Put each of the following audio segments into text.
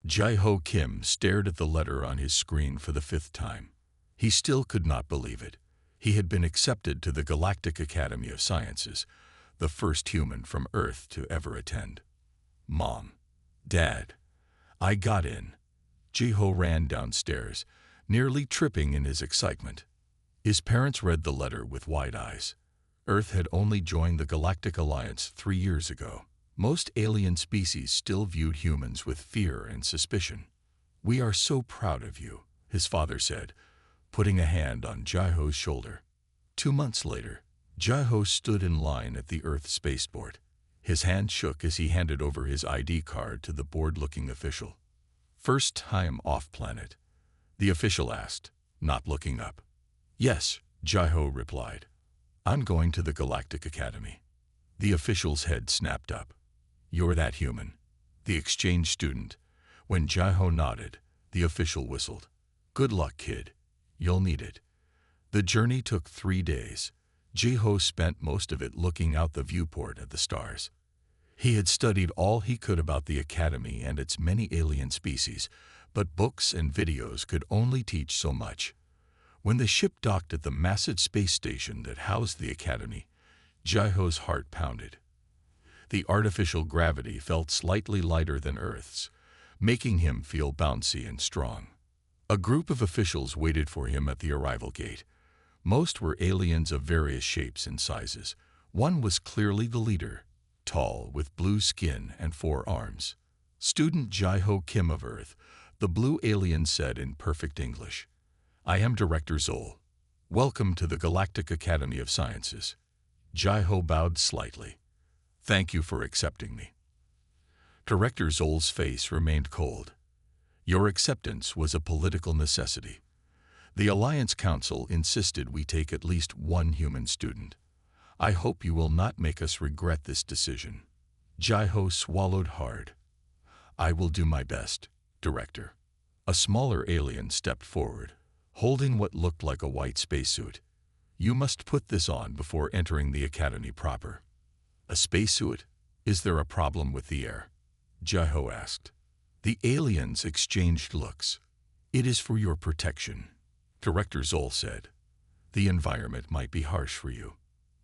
Jae-ho Kim stared at the letter on his screen for the fifth time. He still could not believe it. He had been accepted to the Galactic Academy of Sciences, the first human from Earth to ever attend. Mom, Dad, I got in. Jae-ho ran downstairs, nearly tripping in his excitement. His parents read the letter with wide eyes. Earth had only joined the Galactic Alliance 3 years ago. Most alien species still viewed humans with fear and suspicion. "We are so proud of you," his father said, putting a hand on Jae-ho's shoulder. 2 months later, Jae-ho stood in line at the Earth spaceport. His hand shook as he handed over his ID card to the bored-looking official. "First time off-planet?" the official asked, not looking up. "Yes," Jae-ho replied. "I'm going to the Galactic Academy." The official's head snapped up. "You're that human, the exchange student." When Jae-ho nodded, the official whistled. "Good luck, kid. You'll need it." The journey took 3 days. Jae-ho spent most of it looking out the viewport at the stars. He had studied all he could about the Academy and its many alien species, but books and videos could only teach so much. When the ship docked at the massive space station that housed the Academy, Jae-ho's heart pounded. The artificial gravity felt slightly lighter than Earth's, making him feel bouncy and strong. A group of officials waited for him at the arrival gate. Most were aliens of various shapes and sizes. One was clearly the leader, tall, with blue skin and 4 arms. "Student Jae-ho Kim of Earth," the blue alien said in perfect English. "I am Director Zol. Welcome to the Galactic Academy of Sciences." Jae-ho bowed slightly. "Thank you for accepting me." Director Zol's face remained cold. "Your acceptance was a political necessity. The Alliance Council insisted we take at least 1 human student. I hope you will not make us regret this decision." Jae-ho swallowed hard. "I will do my best, Director." A smaller alien stepped forward, holding what looked like a white spacesuit. "You must put this on before entering the Academy proper." "A spacesuit? Is there a problem with the air?" Jae-ho asked. The aliens exchanged looks. "It is for your protection," Director Zol said. "The environment might be harsh for you."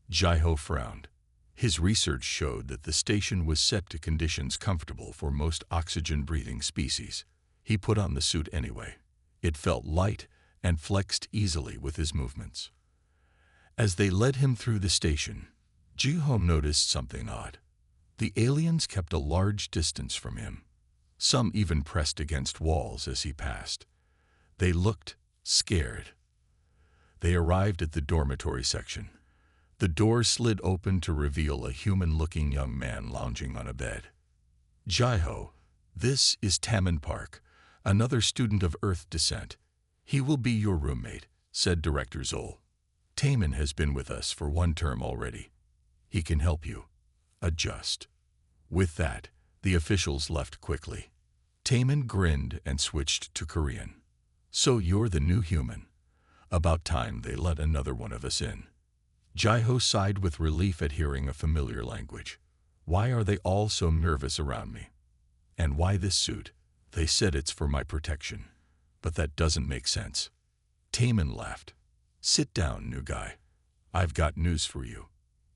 Jae-ho frowned. His research showed that the station was set to conditions comfortable for most oxygen-breathing species. He put on the suit anyway. It felt light and flexed easily with his movements. As they led him through the station, Jae-ho noticed something odd. The aliens kept a large distance from him. Some even pressed against walls as he passed. They looked scared. They arrived at the dormitory section. The door slid open to reveal a human-looking young man lounging on a bed. "Jae-ho, this is Taman Park, another student of Earth descent. He will be your roommate," said Director Zol. "Taman has been with us for 1 term already. He can help you adjust." With that, the officials left quickly. Taman grinned and switched to Korean. "So you're the new human. About time they let another one of us in." Jae-ho sighed with relief at hearing a familiar language. "Why are they all so nervous around me? And why this suit? They said it's for my protection. But that doesn't make sense." Taman laughed. "Sit down, new guy. I've got news for you."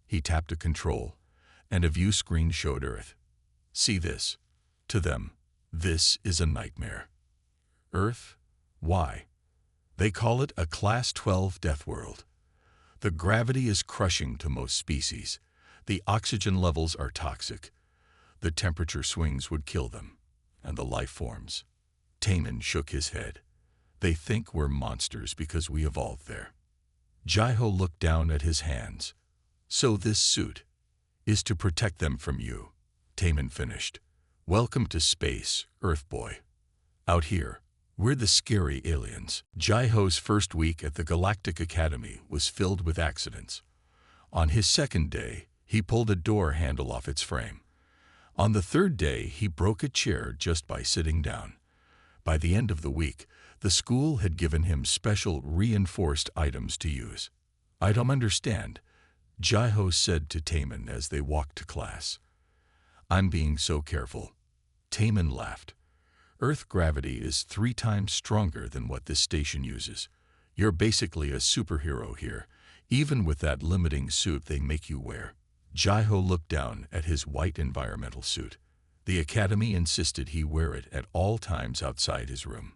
He tapped a control, and a view screen showed Earth. "See this?" To them, this is a nightmare. Earth? Why? They call it a Class 12 death world. The gravity is crushing to most species. The oxygen levels are toxic. The temperature swings would kill them. And the life forms. Taman shook his head. "They think we're monsters because we evolved there." Jae-ho looked down at his hands. "So this suit is to protect them from you," Taman finished. "Welcome to space, Earth boy. Out here, we're the scary aliens." Jae-ho's first week at the Galactic Academy was filled with accidents. On his second day, he pulled a door handle off its frame. On the third day, he broke a chair just by sitting down. By the end of the week, the school had given him special reinforced items to use. "I don't understand," Jae-ho said to Taman as they walked to class. "I'm being so careful." Taman laughed. Earth gravity is 3 times stronger than what this station uses. You're basically a superhero here, even with that limiting suit they make you wear. Jai-Ho looked down at his white environmental suit. The Academy insisted he wear it at all times outside his room.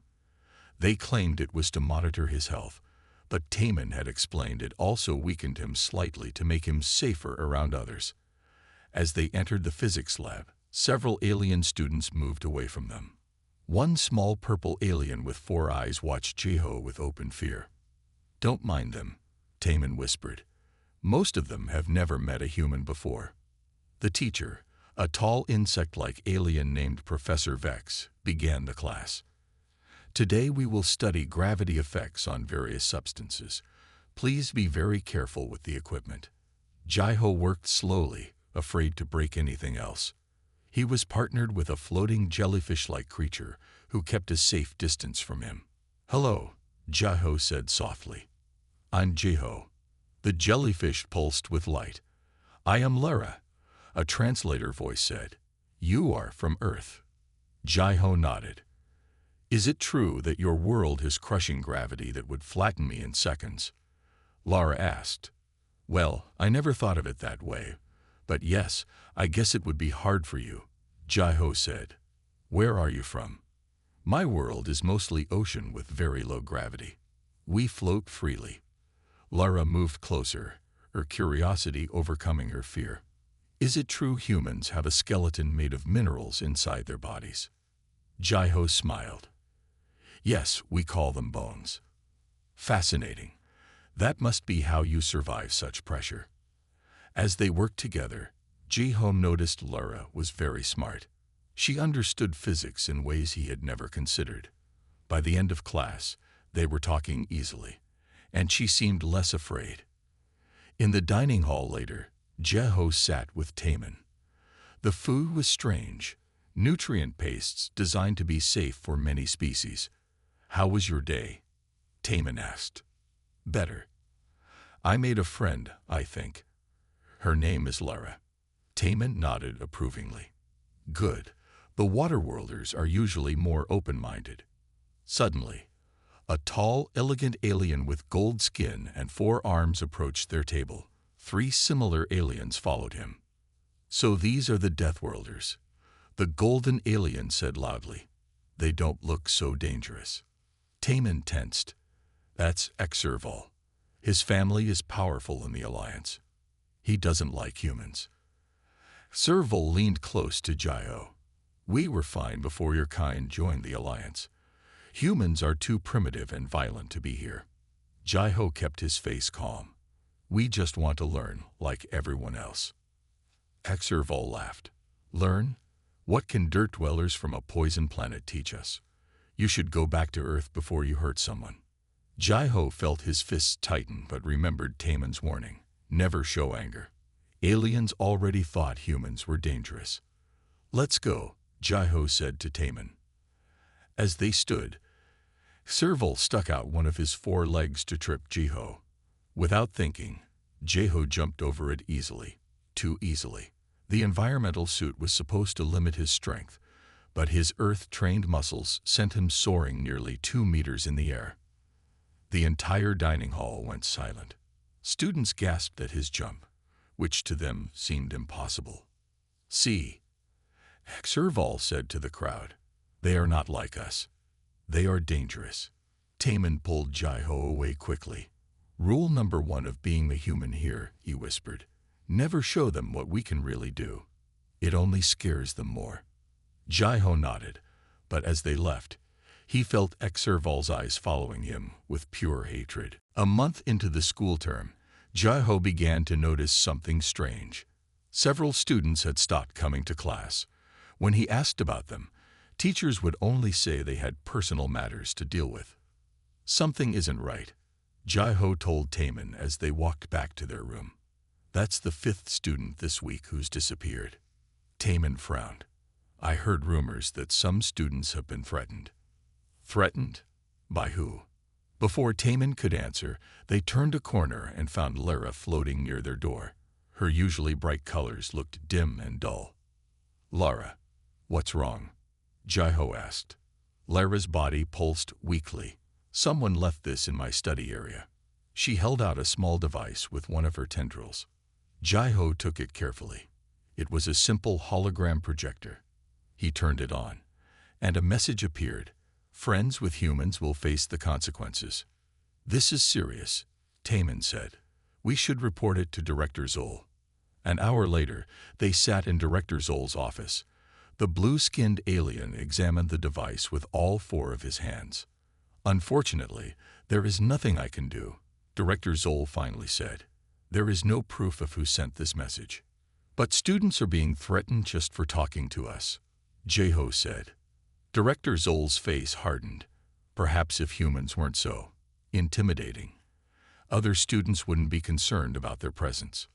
They claimed it was to monitor his health, but Taman had explained it also weakened him slightly to make him safer around others. As they entered the physics lab, several alien students moved away from them. One small purple alien with 4 eyes watched Jai-Ho with open fear. "Don't mind them," Taman whispered. "Most of them have never met a human before." The teacher, a tall insect-like alien named Professor Vex, began the class. "Today we will study gravity effects on various substances. Please be very careful with the equipment." Jai-Ho worked slowly, afraid to break anything else. He was partnered with a floating jellyfish-like creature who kept a safe distance from him. "Hello," Jai-Ho said softly. "I'm Jai-Ho." The jellyfish pulsed with light. "I am Lara," a translator voice said. "You are from Earth." Jai-Ho nodded. "Is it true that your world has crushing gravity that would flatten me in seconds?" Lara asked. "Well, I never thought of it that way. But yes, I guess it would be hard for you," Jai-Ho said. "Where are you from?" "My world is mostly ocean with very low gravity. We float freely." Lara moved closer, her curiosity overcoming her fear. "Is it true humans have a skeleton made of minerals inside their bodies?" Jai-Ho smiled. "Yes, we call them bones." "Fascinating. That must be how you survive such pressure." As they worked together, Jai-Ho noticed Lara was very smart. She understood physics in ways he had never considered. By the end of class, they were talking easily, and she seemed less afraid. In the dining hall later, Jai-Ho sat with Taman. The food was strange, nutrient pastes designed to be safe for many species. "How was your day?" Taman asked. "Better. I made a friend, I think. Her name is Lara." Taman nodded approvingly. "Good. The Waterworlders are usually more open-minded." Suddenly, a tall, elegant alien with gold skin and 4 arms approached their table. 3 similar aliens followed him. "So these are the Deathworlders," the golden alien said loudly. "They don't look so dangerous." Taman tensed. "That's Exerval. His family is powerful in the Alliance. He doesn't like humans." Serval leaned close to Jai-Ho. "We were fine before your kind joined the Alliance. Humans are too primitive and violent to be here." Jai-Ho kept his face calm. "We just want to learn, like everyone else." Exerval laughed. "Learn? What can dirt dwellers from a poison planet teach us? You should go back to Earth before you hurt someone." Jai-Ho felt his fists tighten but remembered Taman's warning. Never show anger. Aliens already thought humans were dangerous. "Let's go," Jai-Ho said to Taman. As they stood, Serval stuck out one of his 4 legs to trip Jai-Ho. Without thinking, Jai-Ho jumped over it easily. Too easily. The environmental suit was supposed to limit his strength, but his Earth-trained muscles sent him soaring nearly 2 meters in the air. The entire dining hall went silent. Students gasped at his jump, which to them seemed impossible. "See," Serval said to the crowd. "They are not like us. They are dangerous." Taman pulled Jai-Ho away quickly. "Rule number 1 of being a human here," he whispered. "Never show them what we can really do. It only scares them more." Jai-Ho nodded, but as they left, he felt Exerval's eyes following him with pure hatred. A month into the school term, Jai-Ho began to notice something strange. Several students had stopped coming to class. When he asked about them, teachers would only say they had personal matters to deal with. "Something isn't right," Jai-Ho told Taman as they walked back to their room. "That's the 5th student this week who's disappeared." Taman frowned. "I heard rumors that some students have been threatened." "Threatened? By who?" Before Taman could answer, they turned a corner and found Lara floating near their door. Her usually bright colors looked dim and dull. "Lara, what's wrong?" Jai-Ho asked. Lara's body pulsed weakly. Someone left this in my study area. She held out a small device with one of her tendrils. Jai-Ho took it carefully. It was a simple hologram projector. He turned it on, and a message appeared. Friends with humans will face the consequences. This is serious, Taman said. We should report it to Director Zoll. An hour later, they sat in Director Zoll's office. The blue-skinned alien examined the device with all four of his hands. Unfortunately, there is nothing I can do, Director Zoll finally said. There is no proof of who sent this message. But students are being threatened just for talking to us, Jai-Ho said. Director Zoll's face hardened. Perhaps if humans weren't so intimidating, other students wouldn't be concerned about their presence.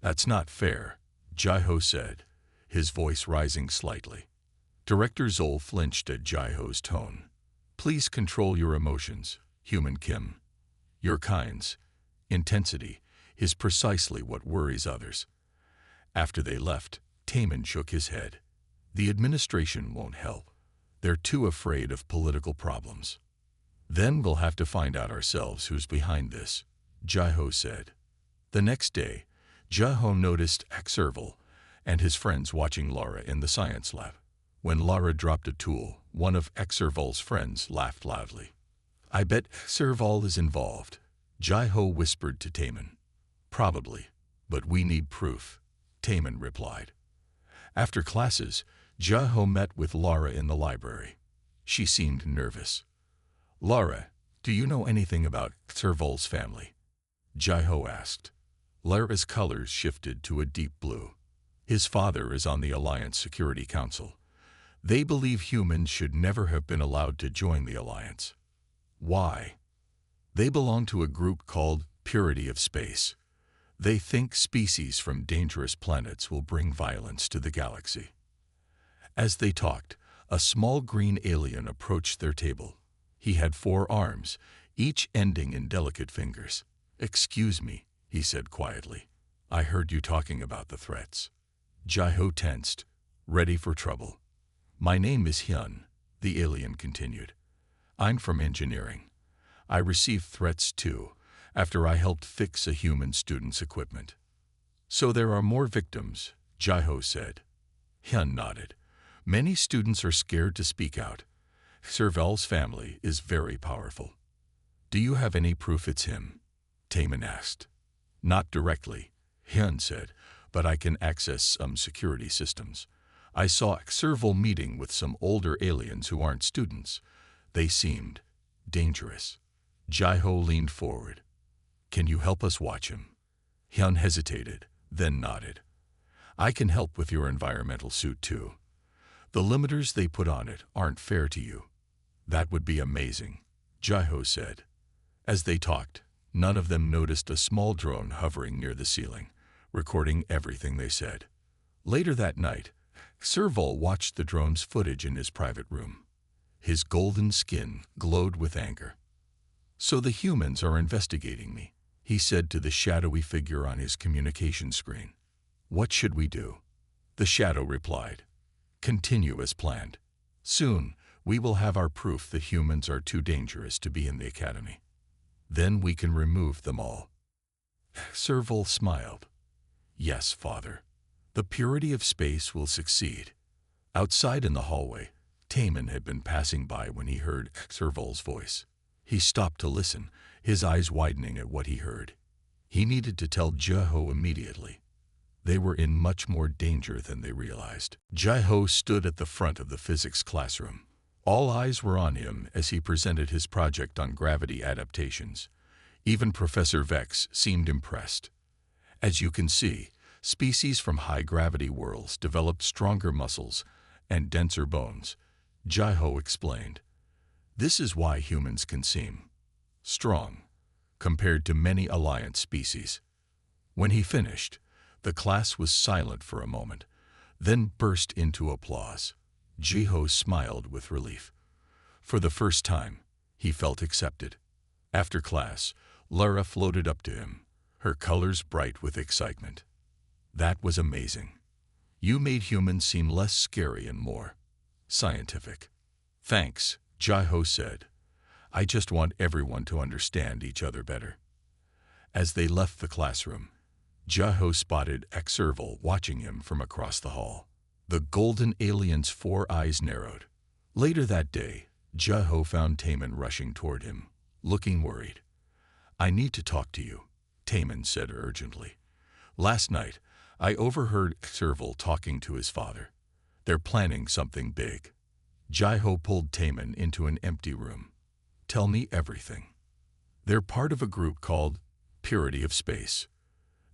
That's not fair, Jai-Ho said, his voice rising slightly. Director Zoll flinched at Jai-Ho's tone. Please control your emotions, Human Kim. Your kind's intensity is precisely what worries others. After they left, Taman shook his head. The administration won't help. They're too afraid of political problems. Then we'll have to find out ourselves who's behind this, Jai-Ho said. The next day, Jai-Ho noticed Xerval and his friends watching Lara in the science lab. When Lara dropped a tool, one of Xerval's friends laughed loudly. I bet Xerval is involved, Jai-Ho whispered to Taman. Probably, but we need proof, Taman replied. After classes, Jai-Ho met with Lara in the library. She seemed nervous. Lara, do you know anything about Xerval's family? Jai-Ho asked. Lara's colors shifted to a deep blue. His father is on the Alliance Security Council. They believe humans should never have been allowed to join the Alliance. Why? They belong to a group called Purity of Space. They think species from dangerous planets will bring violence to the galaxy. As they talked, a small green alien approached their table. He had 4 arms, each ending in delicate fingers. Excuse me, he said quietly. I heard you talking about the threats. Jai-Ho tensed, ready for trouble. My name is Hyun, the alien continued. I'm from engineering. I received threats too, after I helped fix a human student's equipment. So there are more victims, Jai-Ho said. Hyun nodded. Many students are scared to speak out. Xerval's family is very powerful. Do you have any proof it's him? Taman asked. Not directly, Hyun said, but I can access some security systems. I saw Xerval meeting with some older aliens who aren't students. They seemed dangerous. Jai-Ho leaned forward. Can you help us watch him? Hyun hesitated, then nodded. I can help with your environmental suit too. The limiters they put on it aren't fair to you. That would be amazing, Jai-Ho said. As they talked, none of them noticed a small drone hovering near the ceiling, recording everything they said. Later that night, Xerval watched the drone's footage in his private room. His golden skin glowed with anger. So the humans are investigating me, he said to the shadowy figure on his communication screen. What should we do? The shadow replied. Continue as planned. Soon, we will have our proof that humans are too dangerous to be in the academy. Then we can remove them all. Xerval smiled. Yes, father. The purity of space will succeed. Outside in the hallway, Taman had been passing by when he heard Xerval's voice. He stopped to listen, his eyes widening at what he heard. He needed to tell Jai-Ho immediately. They were in much more danger than they realized. Jai-Ho stood at the front of the physics classroom. All eyes were on him as he presented his project on gravity adaptations. Even Professor Vex seemed impressed. As you can see, species from high-gravity worlds developed stronger muscles and denser bones, Jai-Ho explained. This is why humans can seem strong compared to many Alliance species. When he finished, the class was silent for a moment, then burst into applause. Jai-Ho smiled with relief. For the first time, he felt accepted. After class, Lara floated up to him, her colors bright with excitement. That was amazing. You made humans seem less scary and more scientific. Thanks, Jai-Ho said. I just want everyone to understand each other better. As they left the classroom, Jai-Ho spotted Exerval watching him from across the hall. The golden alien's 4 eyes narrowed. Later that day, Jai-Ho found Taman rushing toward him, looking worried. I need to talk to you, Taman said urgently. Last night, I overheard Exerval talking to his father. They're planning something big. Jai-Ho pulled Taman into an empty room. Tell me everything. They're part of a group called Purity of Space.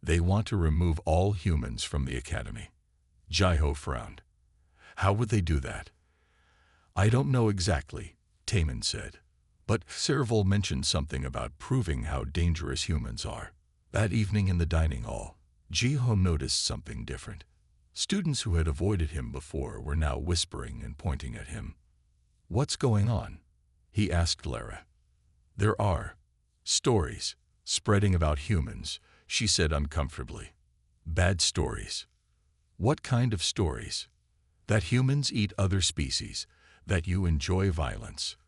They want to remove all humans from the academy. Jai-Ho frowned. How would they do that? I don't know exactly, Taman said. But Serval mentioned something about proving how dangerous humans are. That evening in the dining hall, Jai-Ho noticed something different. Students who had avoided him before were now whispering and pointing at him. What's going on? He asked Lara. There are stories spreading about humans, she said uncomfortably. Bad stories. What kind of stories? That humans eat other species, that you enjoy violence.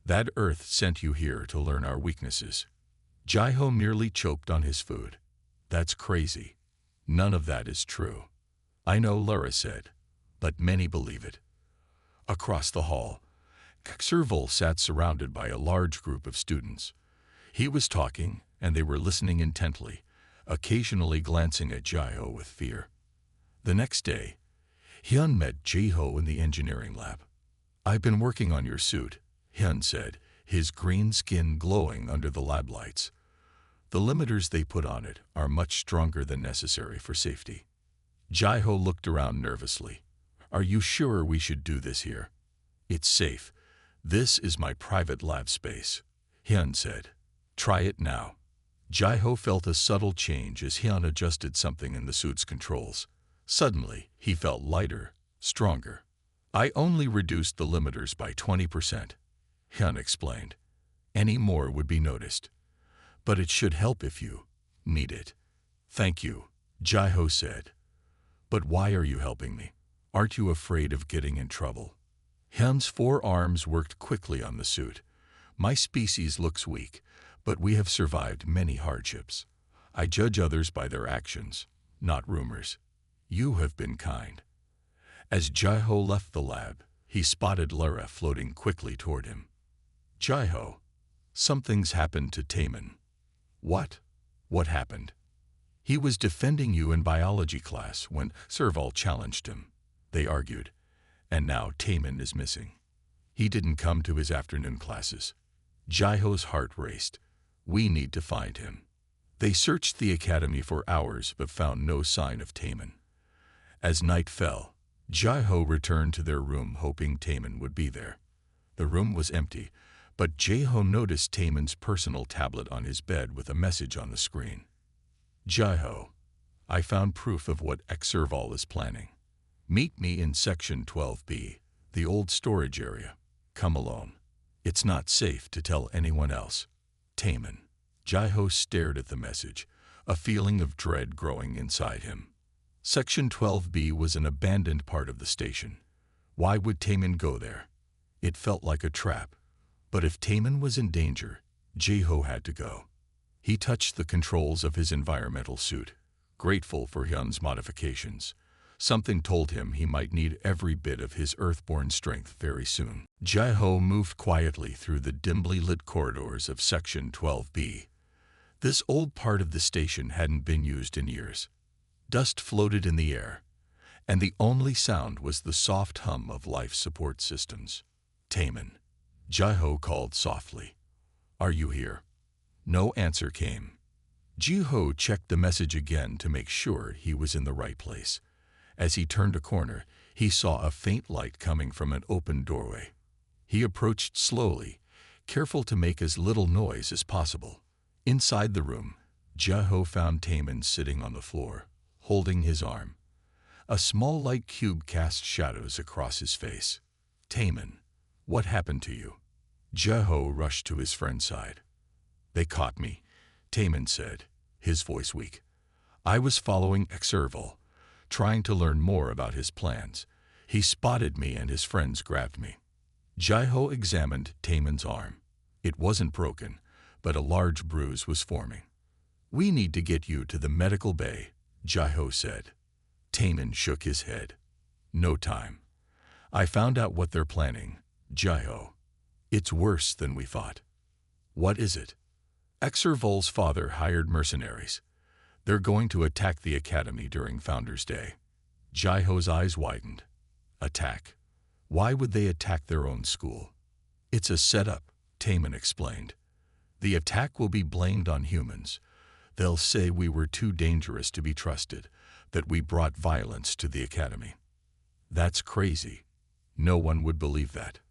That Earth sent you here to learn our weaknesses. Jai-Ho merely choked on his food. That's crazy. None of that is true. I know, Lara said, but many believe it. Across the hall, Serval sat surrounded by a large group of students. He was talking, and they were listening intently, occasionally glancing at Jai-Ho with fear. The next day, Hyun met Jai-Ho in the engineering lab. I've been working on your suit, Hyun said, his green skin glowing under the lab lights. The limiters they put on it are much stronger than necessary for safety. Jai-Ho looked around nervously. Are you sure we should do this here? It's safe. This is my private lab space, Hyun said. Try it now. Jai-Ho felt a subtle change as Hyun adjusted something in the suit's controls. Suddenly, he felt lighter, stronger. I only reduced the limiters by 20%, Hyun explained. Any more would be noticed. But it should help if you need it. Thank you, Jai-Ho said. But why are you helping me? Aren't you afraid of getting in trouble? Hyun's 4 arms worked quickly on the suit. My species looks weak, but we have survived many hardships. I judge others by their actions, not rumors. You have been kind. As Jai-Ho left the lab, he spotted Lara floating quickly toward him. Jai-Ho, something's happened to Taman. What? What happened? He was defending you in biology class when Serval challenged him. They argued, and now Taman is missing. He didn't come to his afternoon classes. Jai-Ho's heart raced. We need to find him. They searched the academy for hours but found no sign of Taman. As night fell, Jai-Ho returned to their room hoping Taman would be there. The room was empty, but Jai-Ho noticed Taman's personal tablet on his bed with a message on the screen. Jai-Ho, I found proof of what Exerval is planning. Meet me in Section 12B, the old storage area. Come alone. It's not safe to tell anyone else. Taman. Jai-Ho stared at the message, a feeling of dread growing inside him. Section 12B was an abandoned part of the station. Why would Taman go there? It felt like a trap. But if Taman was in danger, Jai-Ho had to go. He touched the controls of his environmental suit, grateful for Hyun's modifications. Something told him he might need every bit of his earthborn strength very soon. Jai-Ho moved quietly through the dimly lit corridors of Section 12B. This old part of the station hadn't been used in years. Dust floated in the air, and the only sound was the soft hum of life support systems. Taman. Jai-Ho called softly. Are you here? No answer came. Jai-Ho checked the message again to make sure he was in the right place. As he turned a corner, he saw a faint light coming from an open doorway. He approached slowly, careful to make as little noise as possible. Inside the room, Jai-Ho found Taman sitting on the floor, holding his arm. A small light cube cast shadows across his face. Taman, what happened to you? Jai-Ho rushed to his friend's side. They caught me, Taman said, his voice weak. I was following Exerval, trying to learn more about his plans. He spotted me and his friends grabbed me. Jai-Ho examined Taemin's arm. It wasn't broken, but a large bruise was forming. "We need to get you to the medical bay," Jai-Ho said. Taemin shook his head. "No time. I found out what they're planning, Jai-Ho. It's worse than we thought." "What is it?" "Exervol's father hired mercenaries. They're going to attack the academy during Founders' Day." Jai-Ho's eyes widened. "Attack? Why would they attack their own school?" "It's a setup," Taemin explained. "The attack will be blamed on humans. They'll say we were too dangerous to be trusted, that we brought violence to the academy." "That's crazy. No one would believe that."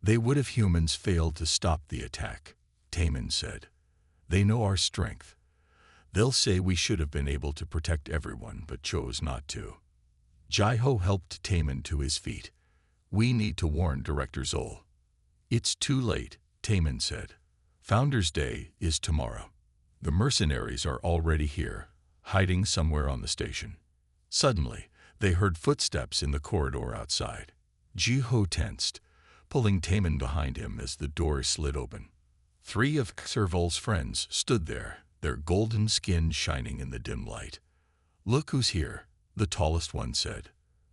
"They would if humans failed to stop the attack," Taemin said. "They know our strength. They'll say we should have been able to protect everyone but chose not to." Jai-Ho helped Taemin to his feet. "We need to warn Director Zoll." "It's too late," Taemin said. "Founders' Day is tomorrow. The mercenaries are already here, hiding somewhere on the station." Suddenly, they heard footsteps in the corridor outside. Jai-Ho tensed, pulling Taemin behind him as the door slid open. 3 of Exervol's friends stood there, their golden skin shining in the dim light. "Look who's here," the tallest one said.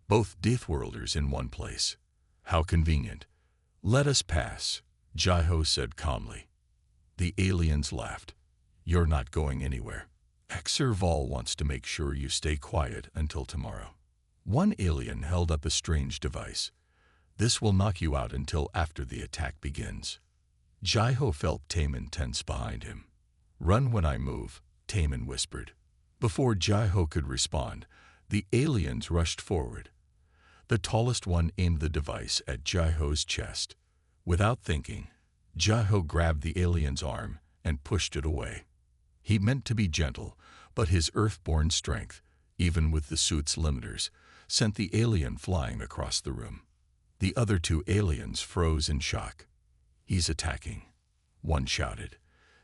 "Both Deathworlders in one place. How convenient." "Let us pass," Jai-Ho said calmly. The aliens laughed. "You're not going anywhere. Exervol wants to make sure you stay quiet until tomorrow." One alien held up a strange device. "This will knock you out until after the attack begins." Jai-Ho felt Taemin tense behind him. "Run when I move," Taemin whispered. Before Jai-Ho could respond, the aliens rushed forward. The tallest one aimed the device at Jai-Ho's chest. Without thinking, Jai-Ho grabbed the alien's arm and pushed it away. He meant to be gentle, but his earthborn strength, even with the suit's limiters, sent the alien flying across the room. The other 2 aliens froze in shock. "He's attacking," one shouted.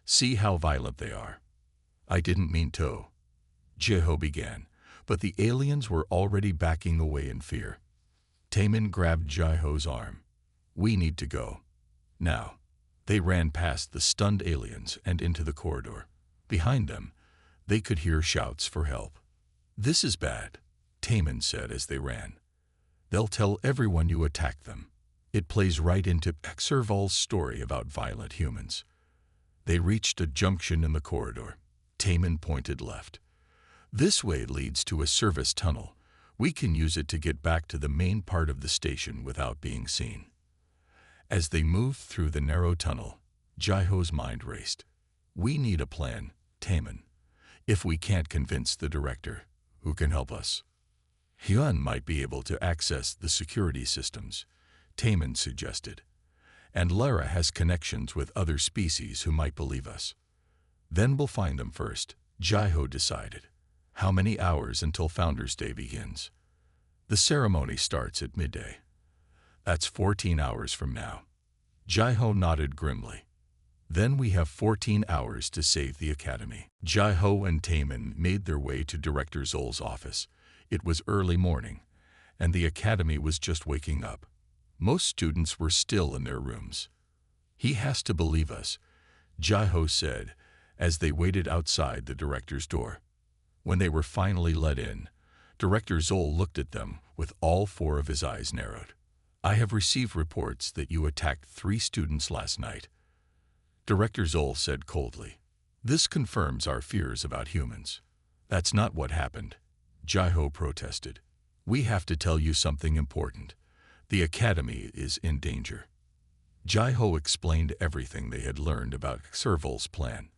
"See how violent they are." "I didn't mean to," Jai-Ho began, but the aliens were already backing away in fear. Taemin grabbed Jai-Ho's arm. "We need to go. Now." They ran past the stunned aliens and into the corridor. Behind them, they could hear shouts for help. "This is bad," Taemin said as they ran. "They'll tell everyone you attacked them." It plays right into Exervol's story about violent humans. They reached a junction in the corridor. Taemin pointed left. "This way leads to a service tunnel. We can use it to get back to the main part of the station without being seen." As they moved through the narrow tunnel, Jai-Ho's mind raced. "We need a plan, Taemin. If we can't convince the director, who can help us?" "Hyun might be able to access the security systems," Taemin suggested. "And Lara has connections with other species who might believe us." "Then we'll find them first," Jai-Ho decided. "How many hours until Founders' Day begins?" "The ceremony starts at midday." "That's 14 hours from now." Jai-Ho nodded grimly. "Then we have 14 hours to save the academy." Jai-Ho and Taemin made their way to Director Zoll's office. It was early morning, and the academy was just waking up. Most students were still in their rooms. "He has to believe us," Jai-Ho said as they waited outside the director's door. When they were finally let in, Director Zoll looked at them with all 4 of his eyes narrowed. "I have received reports that you attacked 3 students last night," Director Zoll said coldly. "This confirms our fears about humans." "That's not what happened," Jai-Ho protested. "We have to tell you something important. The academy is in danger." Jai-Ho explained everything they had learned about Exervol's plan.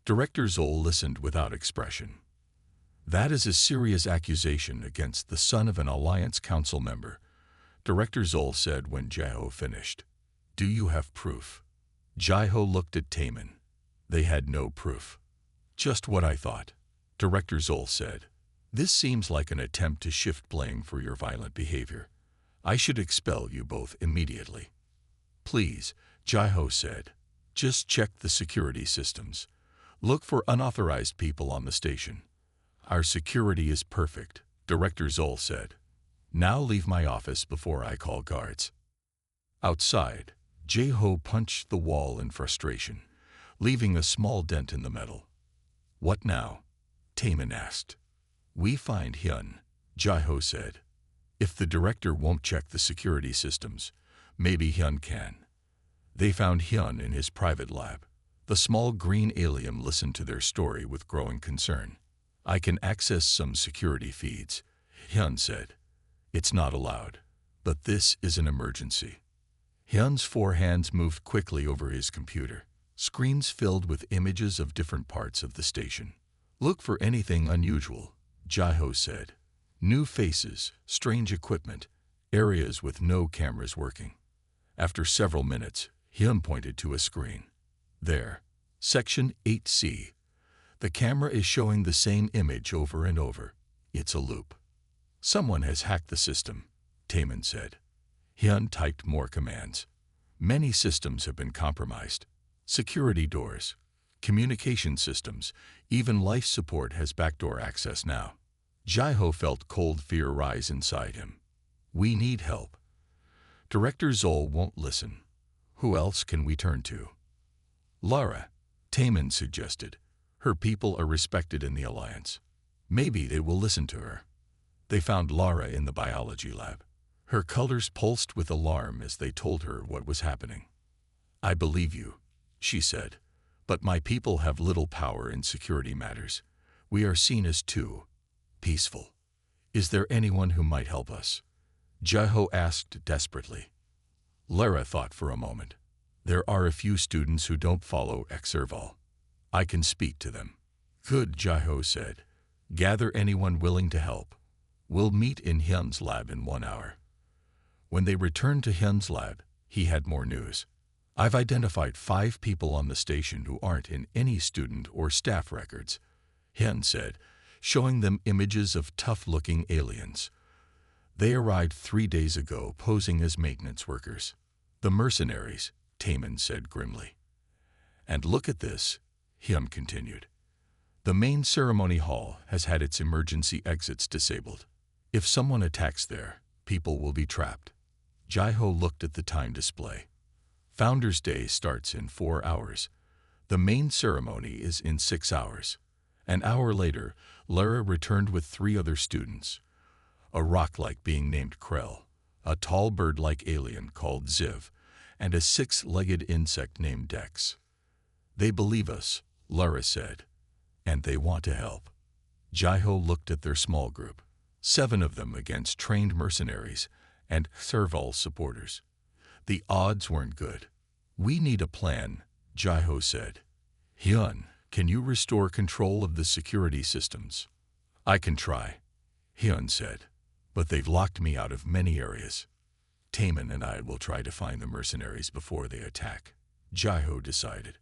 Director Zoll listened without expression. "That is a serious accusation against the son of an Alliance Council member," Director Zoll said when Jai-Ho finished. "Do you have proof?" Jai-Ho looked at Taemin. They had no proof. "Just what I thought," Director Zoll said. "This seems like an attempt to shift blame for your violent behavior. I should expel you both immediately." "Please," Jai-Ho said. "Just check the security systems. Look for unauthorized people on the station." "Our security is perfect," Director Zoll said. "Now leave my office before I call guards." Outside, Jai-Ho punched the wall in frustration, leaving a small dent in the metal. "What now?" Taemin asked. "We find Hyun," Jai-Ho said. "If the director won't check the security systems, maybe Hyun can." They found Hyun in his private lab. The small green alien listened to their story with growing concern. "I can access some security feeds," Hyun said. "It's not allowed, but this is an emergency." Hyun's 4 hands moved quickly over his computer. Screens filled with images of different parts of the station. "Look for anything unusual," Jai-Ho said. "New faces, strange equipment, areas with no cameras working." After several minutes, Hyun pointed to a screen. "There, Section 8C. The camera is showing the same image over and over. It's a loop." "Someone has hacked the system," Taemin said. Hyun typed more commands. "Many systems have been compromised. Security doors, communication systems, even life support has backdoor access now." Jai-Ho felt cold fear rise inside him. "We need help. Director Zol won't listen. Who else can we turn to?" "Lara," Taemin suggested. "Her people are respected in the Alliance. Maybe they will listen to her." They found Lara in the biology lab. Her colors pulsed with alarm as they told her what was happening. "I believe you," she said, "but my people have little power in security matters. We are seen as too peaceful. Is there anyone who might help us?" Jai-Ho asked desperately. Lara thought for a moment. "There are a few students who don't follow HFY. I can speak to them." "Good," Jai-Ho said. "Gather anyone willing to help. We'll meet in Hyun's lab in 1 hour." When they returned to Hyun's lab, he had more news. "I've identified 5 people on the station who aren't in any student or staff records," Hyun said, showing them images of tough-looking aliens. "They arrived 3 days ago posing as maintenance workers." "The mercenaries," Taemin said grimly. "And look at this," Hyun continued. "The main ceremony hall has had its emergency exits disabled. If someone attacks there, people will be trapped." Jai-Ho looked at the time display. "Founders' Day starts in 4 hours. The main ceremony is in 6 hours." An hour later, Lara returned with 3 other students. A rock-like being named Krell, a tall bird-like alien called Ziv, and a 6-legged insect named Dex. "They believe us," Lara said, "and they want to help." Jai-Ho looked at their small group, 7 of them against trained mercenaries and Serval supporters. The odds weren't good. "We need a plan," Jai-Ho said. "Hyun, can you restore control of the security systems?" "I can try," Hyun said, "but they've locked me out of many areas." "Taemin and I will try to find the mercenaries before they attack," Jai-Ho decided.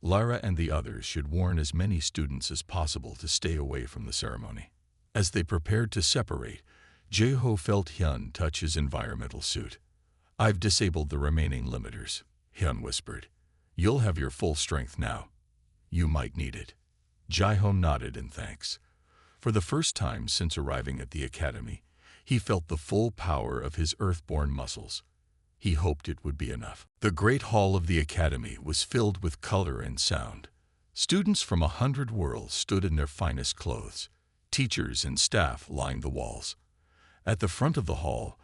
Lara and the others should warn as many students as possible to stay away from the ceremony. As they prepared to separate, Jai-Ho felt Hyun touch his environmental suit. "I've disabled the remaining limiters," Hyun whispered. "You'll have your full strength now. You might need it." Jai-Ho nodded in thanks. For the first time since arriving at the academy, he felt the full power of his earthborn muscles. He hoped it would be enough. The great hall of the academy was filled with color and sound. Students from 100 worlds stood in their finest clothes. Teachers and staff lined the walls. At the front of the hall,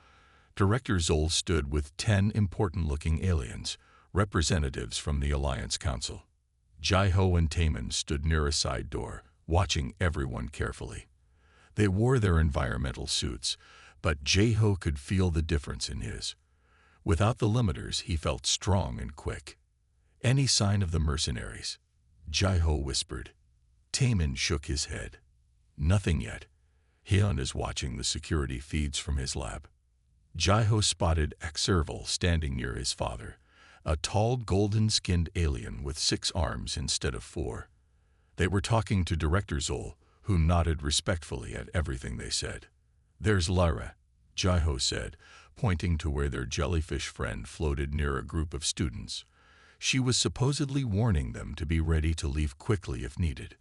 Director Zol stood with 10 important-looking aliens, representatives from the Alliance Council. Jai-Ho and Taemin stood near a side door, watching everyone carefully. They wore their environmental suits, but Jai-Ho could feel the difference in his. Without the limiters, he felt strong and quick. "Any sign of the mercenaries?" Jai-Ho whispered. Taemin shook his head. "Nothing yet. Hyun is watching the security feeds from his lab." Jai-Ho spotted Serval standing near his father, a tall golden-skinned alien with 6 arms instead of 4. They were talking to Director Zol, who nodded respectfully at everything they said. "There's Lara," Jai-Ho said, pointing to where their jellyfish friend floated near a group of students. She was supposedly warning them to be ready to leave quickly if needed.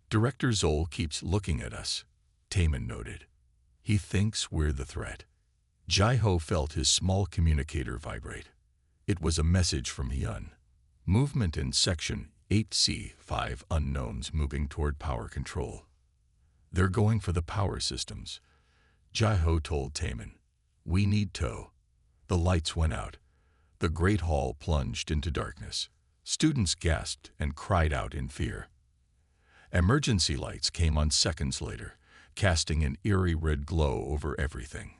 "Director Zol keeps looking at us," Taemin noted. "He thinks we're the threat." Jai-Ho felt his small communicator vibrate. It was a message from Hyun. Movement in Section 8C, 5 unknowns moving toward power control. They're going for the power systems. Jai-ho told Taemin. We need tow. The lights went out. The great hall plunged into darkness. Students gasped and cried out in fear. Emergency lights came on seconds later, casting an eerie red glow over everything.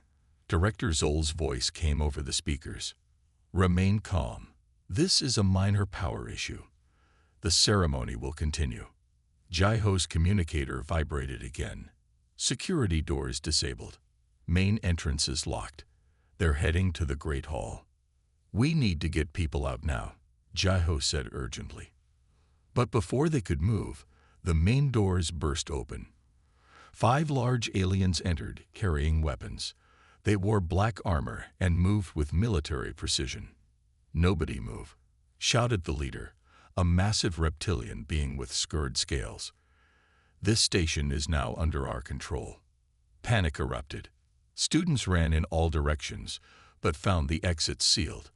Director Zol's voice came over the speakers. Remain calm. This is a minor power issue. The ceremony will continue. Jai-ho's communicator vibrated again. Security doors disabled. Main entrances locked. They're heading to the Great Hall. We need to get people out now, Jai-ho said urgently. But before they could move, the main doors burst open. 5 large aliens entered, carrying weapons. They wore black armor and moved with military precision. Nobody move, shouted the leader, a massive reptilian being with scarred scales. This station is now under our control. Panic erupted. Students ran in all directions, but found the exits sealed.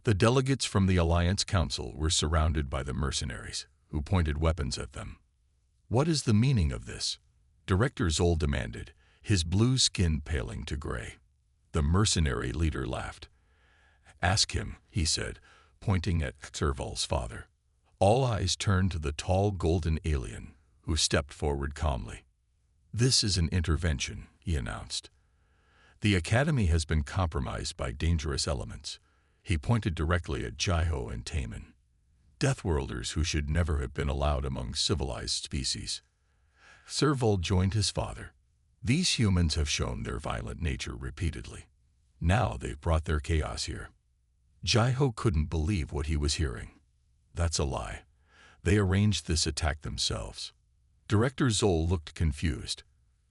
The delegates from the Alliance Council were surrounded by the mercenaries, who pointed weapons at them. What is the meaning of this? Director Zol demanded, his blue skin paling to gray. The mercenary leader laughed. Ask him, he said, pointing at Serval's father. All eyes turned to the tall golden alien, who stepped forward calmly. This is an intervention, he announced. The academy has been compromised by dangerous elements. He pointed directly at Jai-ho and Taemin. Deathworlders who should never have been allowed among civilized species. Serval joined his father. These humans have shown their violent nature repeatedly. Now they've brought their chaos here. Jai-ho couldn't believe what he was hearing. That's a lie. They arranged this attack themselves. Director Zol looked confused.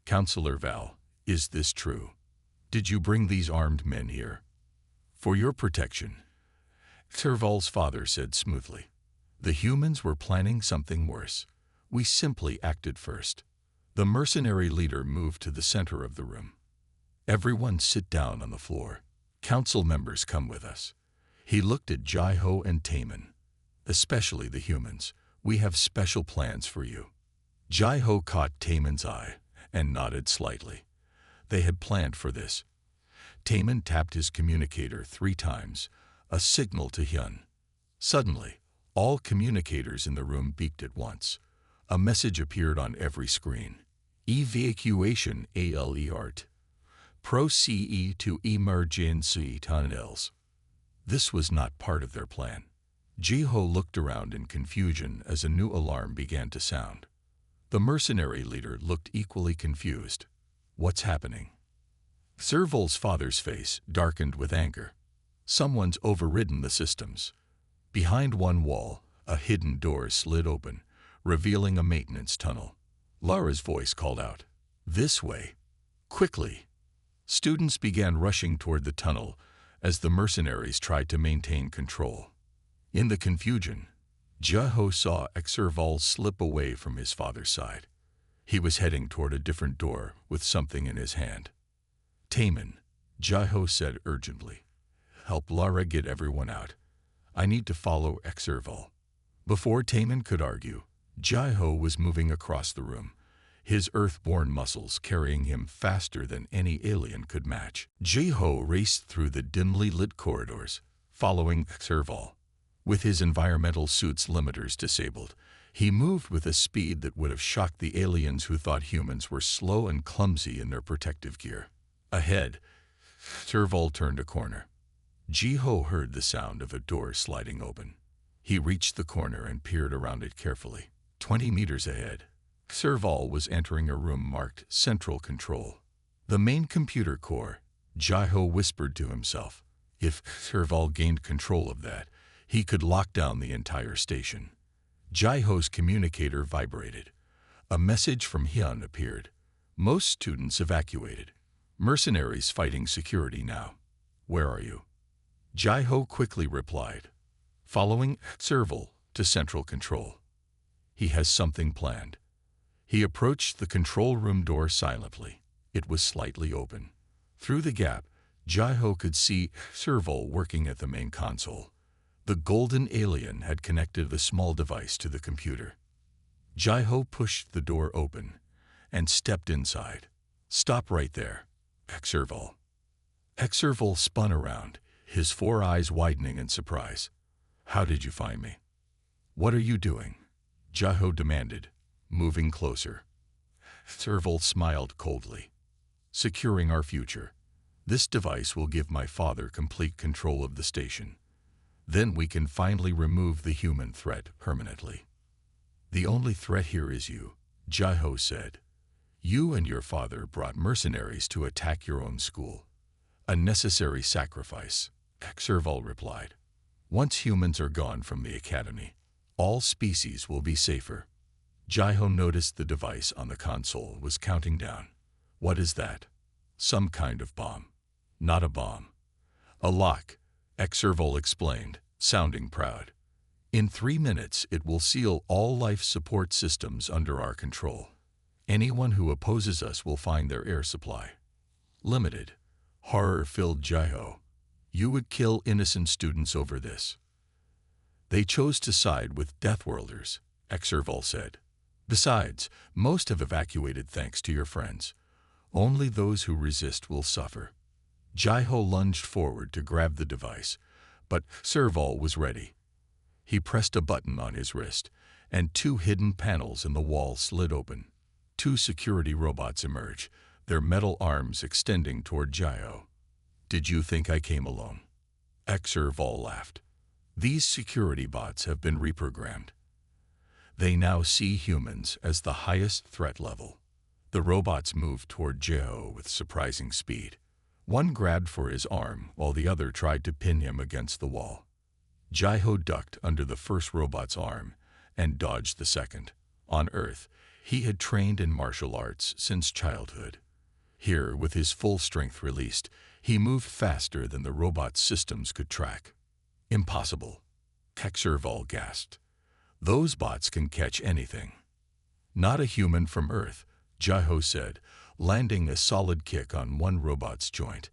Counselor Val, is this true? Did you bring these armed men here? For your protection. Serval's father said smoothly. The humans were planning something worse. We simply acted first. The mercenary leader moved to the center of the room. Everyone sit down on the floor. Council members come with us. He looked at Jai-ho and Taemin. Especially the humans. We have special plans for you. Jai-ho caught Taemin's eye and nodded slightly. They had planned for this. Taemin tapped his communicator 3 times, a signal to Hyun. Suddenly, all communicators in the room beeped at once. A message appeared on every screen. Evacuation alert. Proceed to emergency tunnels. This was not part of their plan. Jai-ho looked around in confusion as a new alarm began to sound. The mercenary leader looked equally confused. What's happening? Serval's father's face darkened with anger. Someone's overridden the systems. Behind one wall, a hidden door slid open, revealing a maintenance tunnel. Lara's voice called out, "This way! Quickly!" Students began rushing toward the tunnel as the mercenaries tried to maintain control. In the confusion, Jai-ho saw Serval slip away from his father's side. He was heading toward a different door with something in his hand. Taemin, Jai-ho said urgently, help Lara get everyone out. I need to follow Serval. Before Taemin could argue, Jai-ho was moving across the room, his earth-born muscles carrying him faster than any alien could match. Jai-ho raced through the dimly lit corridors, following Serval. With his environmental suit's limiters disabled, he moved with a speed that would have shocked the aliens who thought humans were slow and clumsy in their protective gear. Ahead, Serval turned a corner. Jai-ho heard the sound of a door sliding open. He reached the corner and peered around it carefully. 20 meters ahead, Serval was entering a room marked Central Control. The main computer core, Jai-ho whispered to himself. If Serval gained control of that, he could lock down the entire station. Jai-ho's communicator vibrated. A message from Hyun appeared. Most students evacuated. Mercenaries fighting security now. Where are you? Jai-ho quickly replied, following Serval to Central Control. He has something planned. He approached the control room door silently. It was slightly open. Through the gap, Jai-ho could see Serval working at the main console. The golden alien had connected a small device to the computer. Jai-Ho pushed the door open and stepped inside. "Stop right there, Exerval." Exerval spun around, his 4 eyes widening in surprise. "How did you find me?" "What are you doing?" Jai-Ho demanded, moving closer. Exerval smiled coldly. "Securing our future. This device will give my father complete control of the station. Then we can finally remove the human threat permanently." "The only threat here is you," Jai-Ho said. "You and your father brought mercenaries to attack your own school. A necessary sacrifice," Exerval replied. "Once humans are gone from the academy, all species will be safer." Jai-Ho noticed the device on the console was counting down. "What is that?" "Some kind of bomb." "Not a bomb. A lock," Exerval explained, sounding proud. "In 3 minutes it will seal all life support systems under our control. Anyone who opposes us will find their air supply limited." Horror-filled Jai-Ho. "You would kill innocent students over this." "They chose to side with Deathworlders," Exerval said. "Besides, most have evacuated thanks to your friends. Only those who resist will suffer." Jai-Ho lunged forward to grab the device, but Exerval was ready. He pressed a button on his wrist, and 2 hidden panels in the wall slid open. 2 security robots emerged, their metal arms extending toward Jai-Ho. "Did you think I came alone?" Exerval laughed. "These security bots have been reprogrammed. They now see humans as the highest threat level." The robots moved toward Jai-Ho with surprising speed. One grabbed for his arm while the other tried to pin him against the wall. Jai-Ho ducked under the first robot's arm and dodged the second. On Earth, he had trained in martial arts since childhood. Here, with his full strength released, he moved faster than the robot's systems could track. "Impossible," Exerval gasped. "Those bots can catch anything." "Not a human from Earth," Jai-Ho said, landing a solid kick on one robot's joint.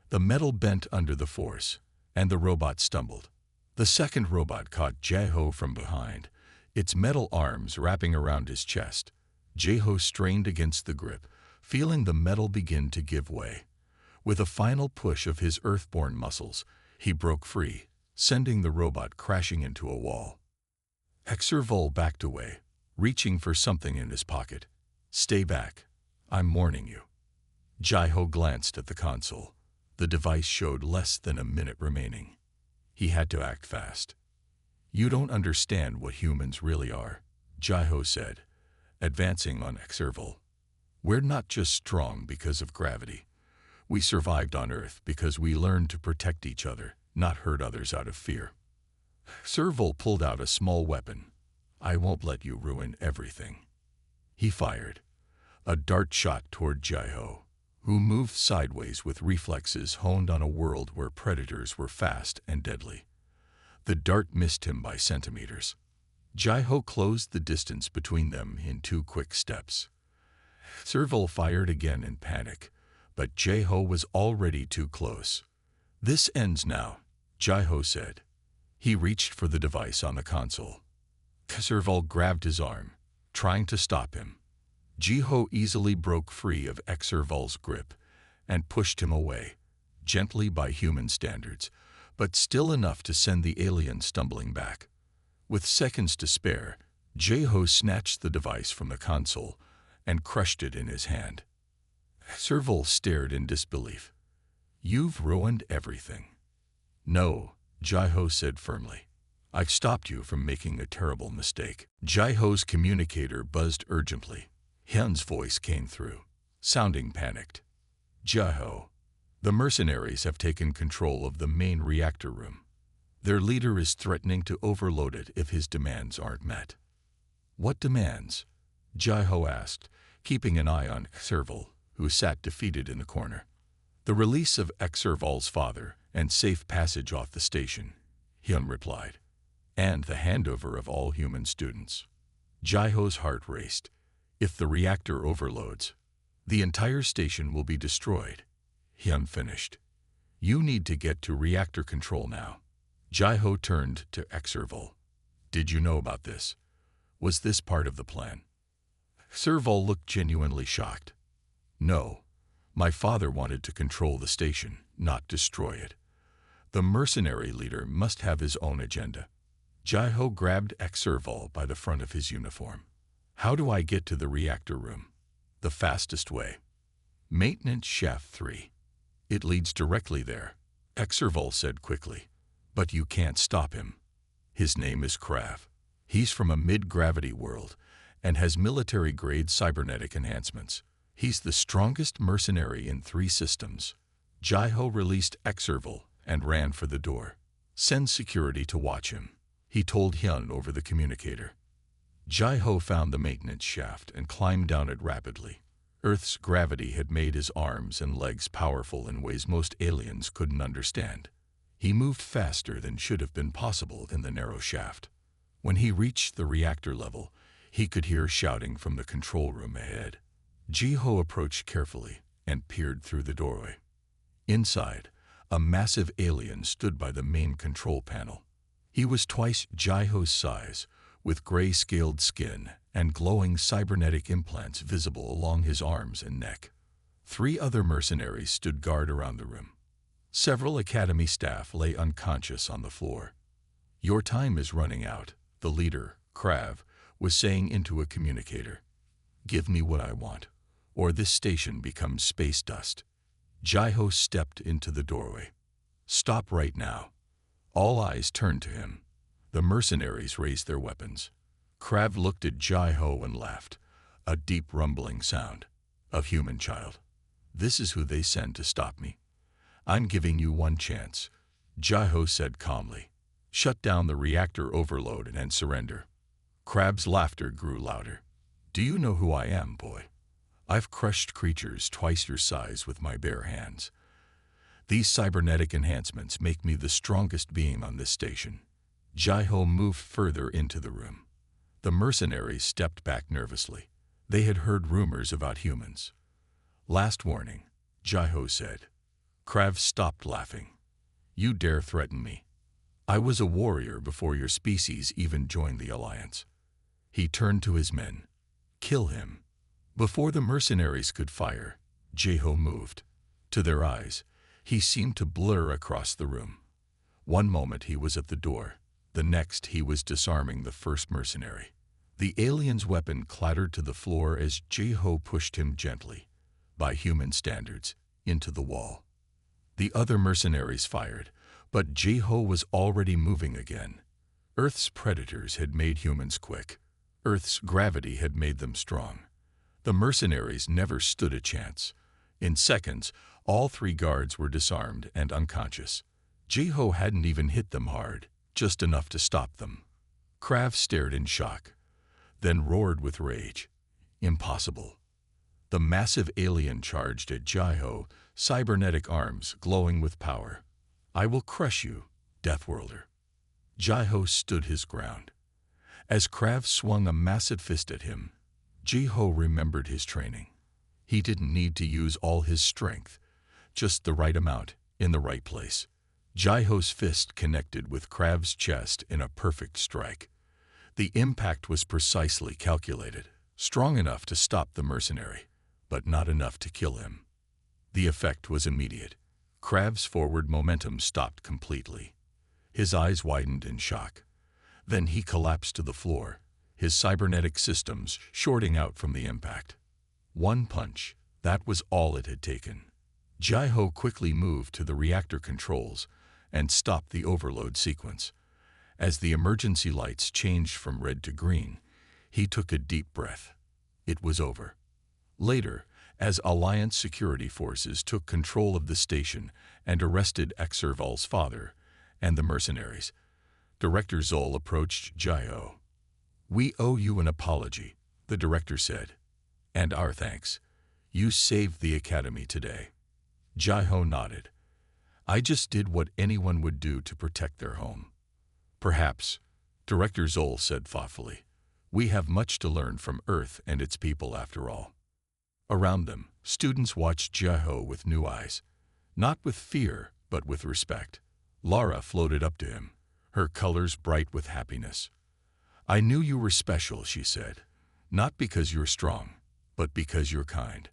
The metal bent under the force, and the robot stumbled. The second robot caught Jai-Ho from behind, its metal arms wrapping around his chest. Jai-Ho strained against the grip, feeling the metal begin to give way. With a final push of his earthborn muscles, he broke free, sending the robot crashing into a wall. Exerval backed away, reaching for something in his pocket. "Stay back. I'm warning you." Jai-Ho glanced at the console. The device showed less than a minute remaining. He had to act fast. "You don't understand what humans really are," Jai-Ho said, advancing on Exerval. "We're not just strong because of gravity. We survived on Earth because we learned to protect each other, not hurt others out of fear." Exerval pulled out a small weapon. "I won't let you ruin everything." He fired. A dart shot toward Jai-Ho, who moved sideways with reflexes honed on a world where predators were fast and deadly. The dart missed him by centimeters. Jai-Ho closed the distance between them in 2 quick steps. Exerval fired again in panic, but Jai-Ho was already too close. "This ends now," Jai-Ho said. He reached for the device on the console. Exerval grabbed his arm, trying to stop him. Jai-Ho easily broke free of Exerval's grip and pushed him away, gently by human standards, but still enough to send the alien stumbling back. With seconds to spare, Jai-Ho snatched the device from the console and crushed it in his hand. Exerval stared in disbelief. "You've ruined everything." "No," Jai-Ho said firmly. "I've stopped you from making a terrible mistake." Jai-Ho's communicator buzzed urgently. Hyun's voice came through, sounding panicked. "Jai-Ho, the mercenaries have taken control of the main reactor room. Their leader is threatening to overload it if his demands aren't met." "What demands?" Jai-Ho asked, keeping an eye on Exerval, who sat defeated in the corner. "The release of Exerval's father and safe passage off the station," Hyun replied, "and the handover of all human students." Jai-Ho's heart raced. "If the reactor overloads, the entire station will be destroyed," Hyun finished. "You need to get to reactor control now." Jai-Ho turned to Exerval. Did you know about this? Was this part of the plan? Exerval looked genuinely shocked. No. My father wanted to control the station, not destroy it. The mercenary leader must have his own agenda. Jai-Ho grabbed Exerval by the front of his uniform. How do I get to the reactor room? The fastest way. Maintenance shaft 3. It leads directly there, Exerval said quickly. But you can't stop him. His name is Krav. He's from a mid-gravity world and has military-grade cybernetic enhancements. He's the strongest mercenary in 3 systems. Jai-Ho released Exerval and ran for the door. Send security to watch him, he told Hyun over the communicator. Jai-Ho found the maintenance shaft and climbed down it rapidly. Earth's gravity had made his arms and legs powerful in ways most aliens couldn't understand. He moved faster than should have been possible in the narrow shaft. When he reached the reactor level, he could hear shouting from the control room ahead. Jai-Ho approached carefully and peered through the doorway. Inside, a massive alien stood by the main control panel. He was twice Jai-Ho's size, with gray-scaled skin and glowing cybernetic implants visible along his arms and neck. 3 other mercenaries stood guard around the room. Several Academy staff lay unconscious on the floor. Your time is running out, the leader, Krav, was saying into a communicator. Give me what I want, or this station becomes space dust. Jai-Ho stepped into the doorway. Stop right now. All eyes turned to him. The mercenaries raised their weapons. Krav looked at Jai-Ho and laughed, a deep rumbling sound. A human child. This is who they send to stop me. I'm giving you one chance, Jai-Ho said calmly. Shut down the reactor overload and surrender. Krav's laughter grew louder. Do you know who I am, boy? I've crushed creatures twice your size with my bare hands. These cybernetic enhancements make me the strongest being on this station. Jai-Ho moved further into the room. The mercenaries stepped back nervously. They had heard rumors about humans. Last warning, Jai-Ho said. Krav stopped laughing. You dare threaten me? I was a warrior before your species even joined the alliance. He turned to his men. Kill him. Before the mercenaries could fire, Jai-Ho moved. To their eyes, he seemed to blur across the room. One moment he was at the door. The next he was disarming the first mercenary. The alien's weapon clattered to the floor as Jai-Ho pushed him gently, by human standards, into the wall. The other mercenaries fired, but Jai-Ho was already moving again. Earth's predators had made humans quick. Earth's gravity had made them strong. The mercenaries never stood a chance. In seconds, all 3 guards were disarmed and unconscious. Jai-Ho hadn't even hit them hard, just enough to stop them. Krav stared in shock, then roared with rage. Impossible. The massive alien charged at Jai-Ho, cybernetic arms glowing with power. I will crush you, Deathworlder. Jai-Ho stood his ground. As Krav swung a massive fist at him, Jai-Ho remembered his training. He didn't need to use all his strength, just the right amount, in the right place. Jai-Ho's fist connected with Krav's chest in a perfect strike. The impact was precisely calculated, strong enough to stop the mercenary, but not enough to kill him. The effect was immediate. Krav's forward momentum stopped completely. His eyes widened in shock. Then he collapsed to the floor, his cybernetic systems shorting out from the impact. One punch, that was all it had taken. Jai-Ho quickly moved to the reactor controls and stopped the overload sequence. As the emergency lights changed from red to green, he took a deep breath. It was over. Later, as Alliance security forces took control of the station and arrested Exerval's father and the mercenaries, Director Zol approached Jai-Ho. We owe you an apology, the director said. And our thanks. You saved the Academy today. Jai-Ho nodded. I just did what anyone would do to protect their home. Perhaps, Director Zol said thoughtfully. We have much to learn from Earth and its people after all. Around them, students watched Jai-Ho with new eyes. Not with fear, but with respect. Lara floated up to him. her colors bright with happiness. "I knew you were special," she said, "not because you're strong, but because you're kind."